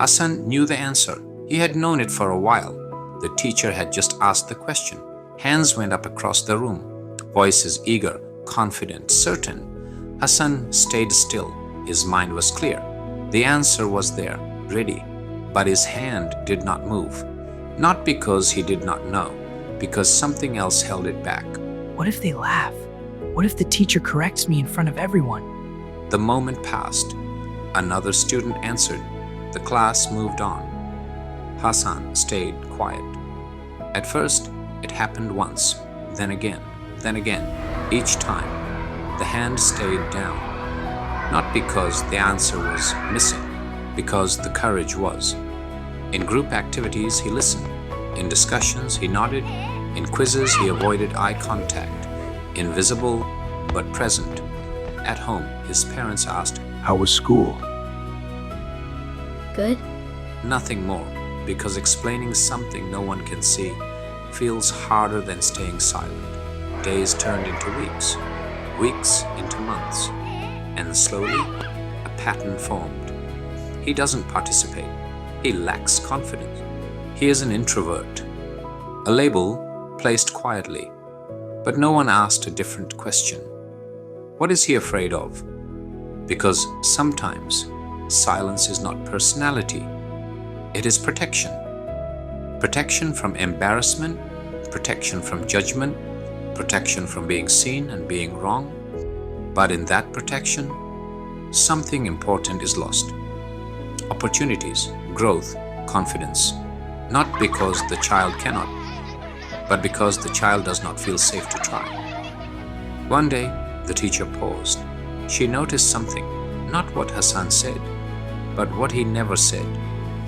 Hassan knew the answer. He had known it for a while. The teacher had just asked the question. Hands went up across the room. Voices eager, confident, certain. Hassan stayed still. His mind was clear. The answer was there, ready. But his hand did not move. Not because he did not know, because something else held it back. What if they laugh? What if the teacher corrects me in front of everyone? The moment passed. Another student answered. The class moved on. Hassan stayed quiet. At first, it happened once, then again. Each time, the hand stayed down. Not because the answer was missing, because the courage was. In group activities, he listened. In discussions, he nodded. In quizzes, he avoided eye contact. Invisible, but present. At home, his parents asked, How was school? Good? nothing more, because explaining something no one can see feels harder than staying silent. Days turned into weeks, weeks into months, and slowly a pattern formed. He doesn't participate. He lacks confidence. He is an introvert. A label placed quietly, but no one asked a different question. What is he afraid of? Because sometimes silence is not personality, it is protection. Protection from embarrassment, protection from judgment, protection from being seen and being wrong. But in that protection, something important is lost. Opportunities, growth, confidence. Not because the child cannot, but because the child does not feel safe to try. One day, the teacher paused. She noticed something, not what Hassan said, but what he never said.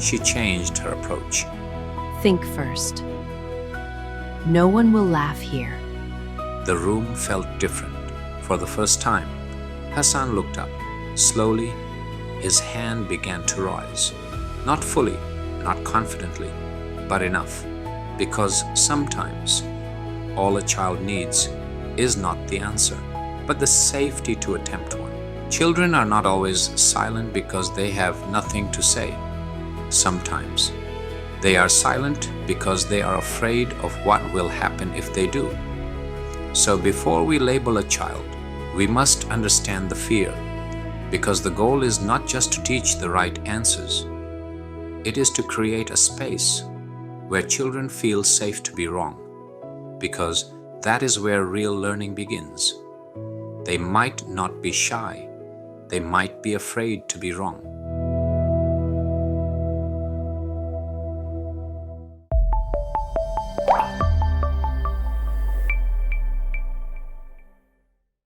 She changed her approach. Think first. No one will laugh here. The room felt different. For the first time, Hassan looked up. Slowly, his hand began to rise. Not fully, not confidently, but enough. Because sometimes, all a child needs is not the answer, but the safety to attempt one. Children are not always silent because they have nothing to say. Sometimes, they are silent because they are afraid of what will happen if they do. So before we label a child, we must understand the fear, because the goal is not just to teach the right answers. It is to create a space where children feel safe to be wrong, because that is where real learning begins. They might not be shy. They might be afraid to be wrong,